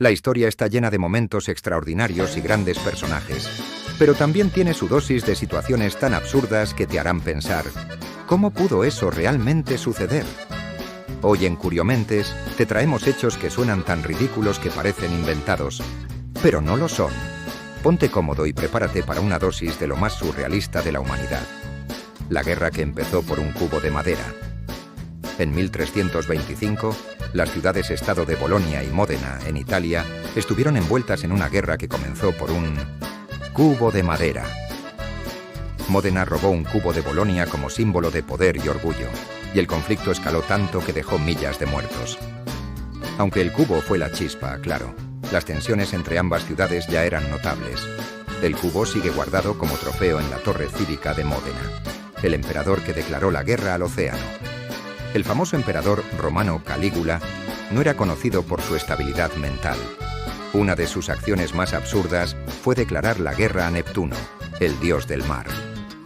La historia está llena de momentos extraordinarios y grandes personajes, pero también tiene su dosis de situaciones tan absurdas que te harán pensar, ¿cómo pudo eso realmente suceder? Hoy en Curiomentes te traemos hechos que suenan tan ridículos que parecen inventados, pero no lo son. Ponte cómodo y prepárate para una dosis de lo más surrealista de la humanidad. La guerra que empezó por un cubo de madera. En 1325, las ciudades-estado de Bolonia y Módena, en Italia, estuvieron envueltas en una guerra que comenzó por un cubo de madera. Módena robó un cubo de Bolonia como símbolo de poder y orgullo, y el conflicto escaló tanto que dejó millas de muertos. Aunque el cubo fue la chispa, claro, las tensiones entre ambas ciudades ya eran notables. El cubo sigue guardado como trofeo en la torre cívica de Módena, el emperador que declaró la guerra al océano. El famoso emperador romano Calígula no era conocido por su estabilidad mental. Una de sus acciones más absurdas fue declarar la guerra a Neptuno, el dios del mar.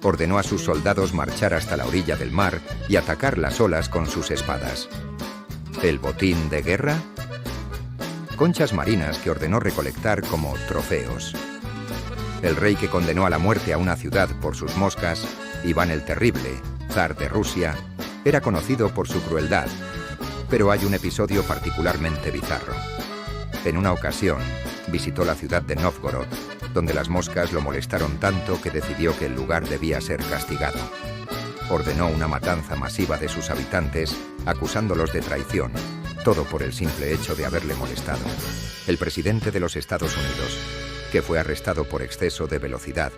Ordenó a sus soldados marchar hasta la orilla del mar y atacar las olas con sus espadas. ¿El botín de guerra? Conchas marinas que ordenó recolectar como trofeos. El rey que condenó a la muerte a una ciudad por sus moscas, Iván el Terrible, zar de Rusia, era conocido por su crueldad, pero hay un episodio particularmente bizarro. En una ocasión, visitó la ciudad de Nóvgorod, donde las moscas lo molestaron tanto que decidió que el lugar debía ser castigado. Ordenó una matanza masiva de sus habitantes, acusándolos de traición, todo por el simple hecho de haberle molestado. El presidente de los Estados Unidos, que fue arrestado por exceso de velocidad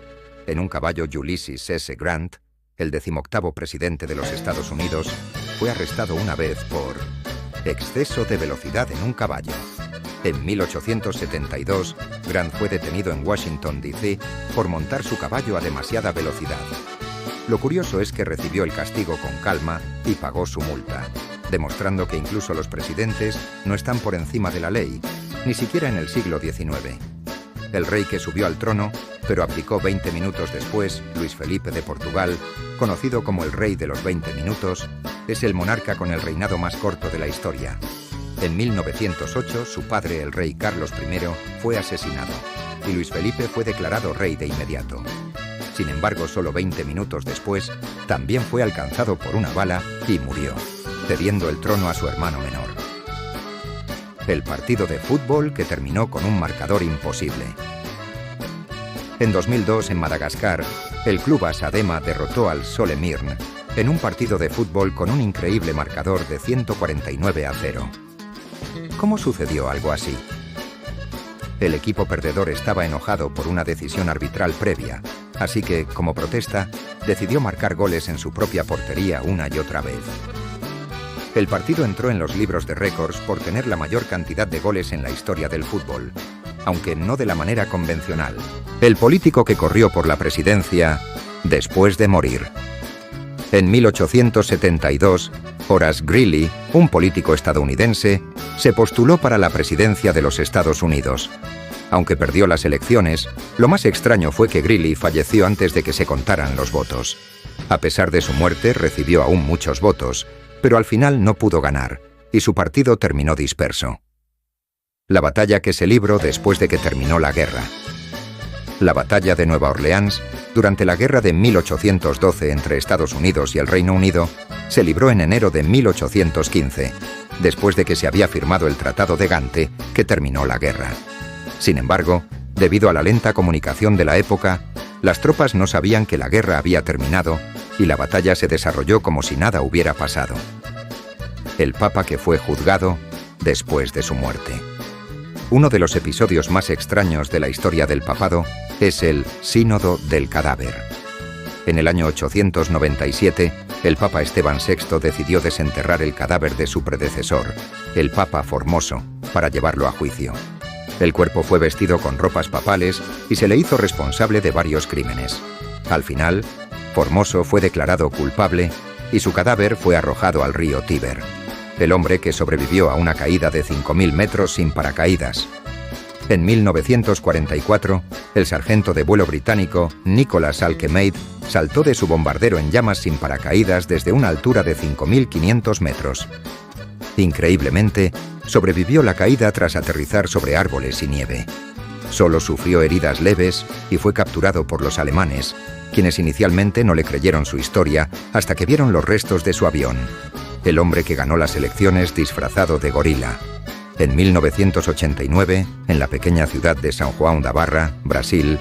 en un caballo Ulysses S. Grant, el 18º presidente de los Estados Unidos, fue arrestado una vez por exceso de velocidad en un caballo. En 1872, Grant fue detenido en Washington, D.C. por montar su caballo a demasiada velocidad. Lo curioso es que recibió el castigo con calma y pagó su multa, demostrando que incluso los presidentes no están por encima de la ley, ni siquiera en el siglo XIX. El rey que subió al trono, pero abdicó 20 minutos después, Luis Felipe de Portugal, conocido como el rey de los 20 minutos, es el monarca con el reinado más corto de la historia. En 1908, su padre, el rey Carlos I, fue asesinado, y Luis Felipe fue declarado rey de inmediato. Sin embargo, solo 20 minutos después, también fue alcanzado por una bala y murió, cediendo el trono a su hermano menor. El partido de fútbol que terminó con un marcador imposible. En 2002, en Madagascar, el club Asadema derrotó al Solemirn en un partido de fútbol con un increíble marcador de 149-0. ¿Cómo sucedió algo así? El equipo perdedor estaba enojado por una decisión arbitral previa, así que, como protesta, decidió marcar goles en su propia portería una y otra vez. El partido entró en los libros de récords por tener la mayor cantidad de goles en la historia del fútbol, aunque no de la manera convencional. El político que corrió por la presidencia después de morir. En 1872, Horace Greeley, un político estadounidense, se postuló para la presidencia de los Estados Unidos. Aunque perdió las elecciones, lo más extraño fue que Greeley falleció antes de que se contaran los votos. A pesar de su muerte, recibió aún muchos votos, pero al final no pudo ganar, y su partido terminó disperso. La batalla que se libró después de que terminó la guerra. La batalla de Nueva Orleans, durante la guerra de 1812 entre Estados Unidos y el Reino Unido, se libró en enero de 1815, después de que se había firmado el Tratado de Gante, que terminó la guerra. Sin embargo, debido a la lenta comunicación de la época, las tropas no sabían que la guerra había terminado y la batalla se desarrolló como si nada hubiera pasado. El Papa que fue juzgado después de su muerte. Uno de los episodios más extraños de la historia del papado es el Sínodo del Cadáver. En el año 897, el Papa Esteban VI decidió desenterrar el cadáver de su predecesor, el Papa Formoso, para llevarlo a juicio. El cuerpo fue vestido con ropas papales y se le hizo responsable de varios crímenes. Al final, Formoso fue declarado culpable y su cadáver fue arrojado al río Tíber. El hombre que sobrevivió a una caída de 5.000 metros sin paracaídas. En 1944, el sargento de vuelo británico Nicholas Alkemaid saltó de su bombardero en llamas sin paracaídas desde una altura de 5.500 metros. Increíblemente, sobrevivió la caída tras aterrizar sobre árboles y nieve. Solo sufrió heridas leves y fue capturado por los alemanes, quienes inicialmente no le creyeron su historia hasta que vieron los restos de su avión. El hombre que ganó las elecciones disfrazado de gorila. En 1989, en la pequeña ciudad de São João da Barra, Brasil,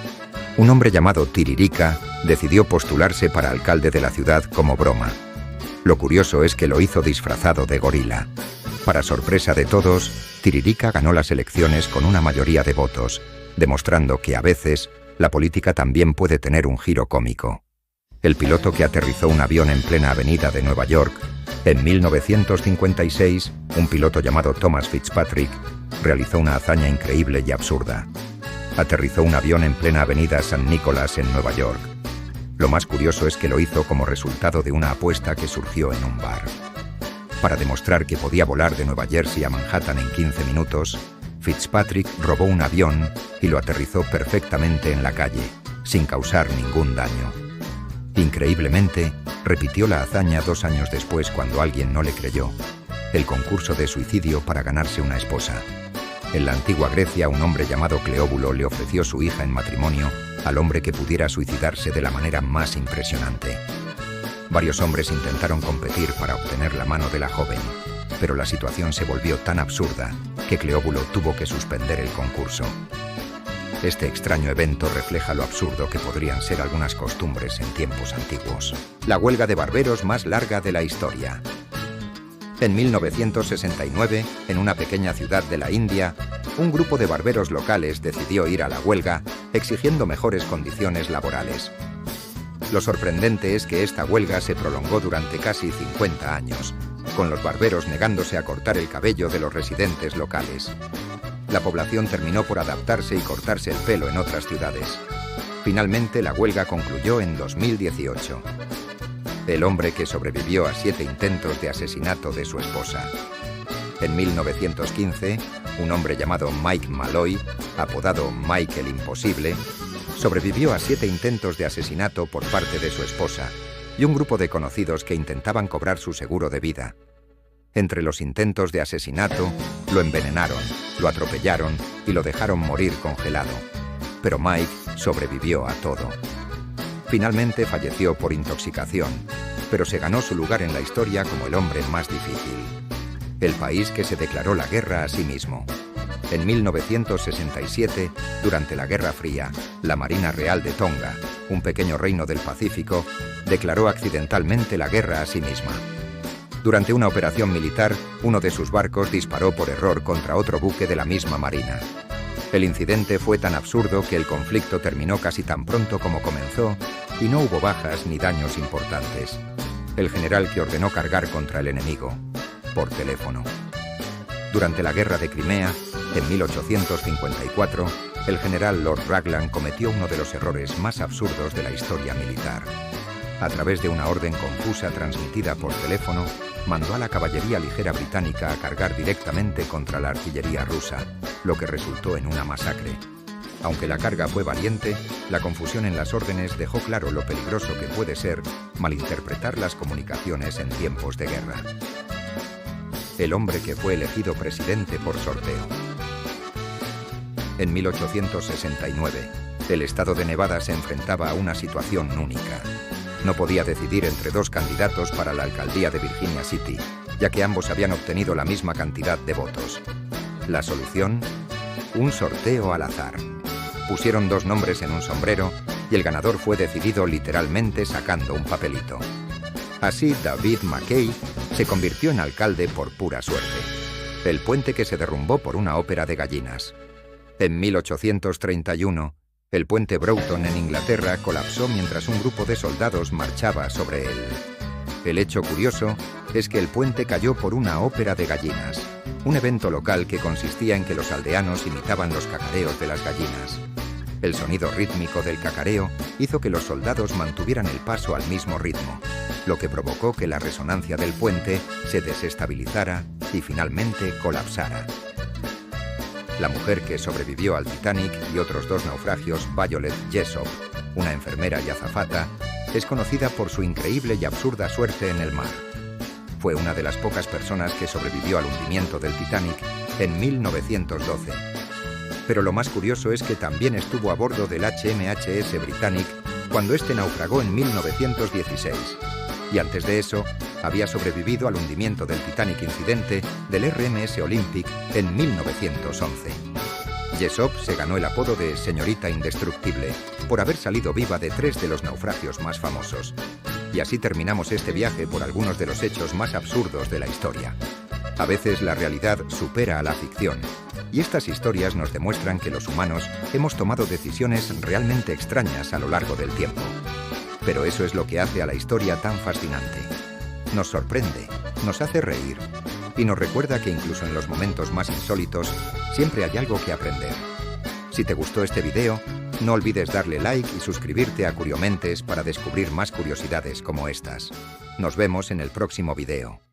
un hombre llamado Tiririca decidió postularse para alcalde de la ciudad como broma. Lo curioso es que lo hizo disfrazado de gorila. Para sorpresa de todos, Tiririca ganó las elecciones con una mayoría de votos, demostrando que a veces la política también puede tener un giro cómico. El piloto que aterrizó un avión en plena avenida de Nueva York, en 1956, un piloto llamado Thomas Fitzpatrick realizó una hazaña increíble y absurda. Aterrizó un avión en plena avenida San Nicolás en Nueva York. Lo más curioso es que lo hizo como resultado de una apuesta que surgió en un bar. Para demostrar que podía volar de Nueva Jersey a Manhattan en 15 minutos, Fitzpatrick robó un avión y lo aterrizó perfectamente en la calle, sin causar ningún daño. Increíblemente, repitió la hazaña 2 años después cuando alguien no le creyó: el concurso de suicidio para ganarse una esposa. En la antigua Grecia, un hombre llamado Cleóbulo le ofreció su hija en matrimonio al hombre que pudiera suicidarse de la manera más impresionante. Varios hombres intentaron competir para obtener la mano de la joven, pero la situación se volvió tan absurda que Cleóbulo tuvo que suspender el concurso. Este extraño evento refleja lo absurdo que podrían ser algunas costumbres en tiempos antiguos. La huelga de barberos más larga de la historia. En 1969, en una pequeña ciudad de la India, un grupo de barberos locales decidió ir a la huelga exigiendo mejores condiciones laborales. Lo sorprendente es que esta huelga se prolongó durante casi 50 años, con los barberos negándose a cortar el cabello de los residentes locales. La población terminó por adaptarse y cortarse el pelo en otras ciudades. Finalmente, la huelga concluyó en 2018. El hombre que sobrevivió a 7 intentos de asesinato de su esposa. En 1915, un hombre llamado Mike Malloy, apodado Mike el Imposible, sobrevivió a 7 intentos de asesinato por parte de su esposa y un grupo de conocidos que intentaban cobrar su seguro de vida. Entre los intentos de asesinato, lo envenenaron, lo atropellaron y lo dejaron morir congelado. Pero Mike sobrevivió a todo. Finalmente falleció por intoxicación, pero se ganó su lugar en la historia como el hombre más difícil. El país que se declaró la guerra a sí mismo. En 1967, durante la Guerra Fría, la Marina Real de Tonga, un pequeño reino del Pacífico, declaró accidentalmente la guerra a sí misma. Durante una operación militar, uno de sus barcos disparó por error contra otro buque de la misma marina. El incidente fue tan absurdo que el conflicto terminó casi tan pronto como comenzó y no hubo bajas ni daños importantes. El general que ordenó cargar contra el enemigo, por teléfono. Durante la guerra de Crimea, en 1854, el general Lord Raglan cometió uno de los errores más absurdos de la historia militar. A través de una orden confusa transmitida por teléfono, mandó a la caballería ligera británica a cargar directamente contra la artillería rusa, lo que resultó en una masacre. Aunque la carga fue valiente, la confusión en las órdenes dejó claro lo peligroso que puede ser malinterpretar las comunicaciones en tiempos de guerra. El hombre que fue elegido presidente por sorteo. En 1869, el estado de Nevada se enfrentaba a una situación única. No podía decidir entre 2 candidatos para la alcaldía de Virginia City, ya que ambos habían obtenido la misma cantidad de votos. La solución: un sorteo al azar. Pusieron 2 nombres en un sombrero y el ganador fue decidido literalmente sacando un papelito. Así, David Mackay se convirtió en alcalde por pura suerte. El puente que se derrumbó por una ópera de gallinas. En 1831, el puente Broughton en Inglaterra colapsó mientras un grupo de soldados marchaba sobre él. El hecho curioso es que el puente cayó por una ópera de gallinas, un evento local que consistía en que los aldeanos imitaban los cacareos de las gallinas. El sonido rítmico del cacareo hizo que los soldados mantuvieran el paso al mismo ritmo, lo que provocó que la resonancia del puente se desestabilizara y finalmente colapsara. La mujer que sobrevivió al Titanic y otros 2 naufragios, Violet Jessop, una enfermera y azafata, es conocida por su increíble y absurda suerte en el mar. Fue una de las pocas personas que sobrevivió al hundimiento del Titanic en 1912. Pero lo más curioso es que también estuvo a bordo del HMHS Britannic cuando este naufragó en 1916. Y antes de eso, había sobrevivido al hundimiento del Titanic incidente del RMS Olympic en 1911. Jessop se ganó el apodo de Señorita Indestructible por haber salido viva de 3 de los naufragios más famosos. Y así terminamos este viaje por algunos de los hechos más absurdos de la historia. A veces la realidad supera a la ficción, y estas historias nos demuestran que los humanos hemos tomado decisiones realmente extrañas a lo largo del tiempo. Pero eso es lo que hace a la historia tan fascinante. Nos sorprende, nos hace reír, y nos recuerda que incluso en los momentos más insólitos, siempre hay algo que aprender. Si te gustó este video, no olvides darle like y suscribirte a Curiomentes para descubrir más curiosidades como estas. Nos vemos en el próximo video.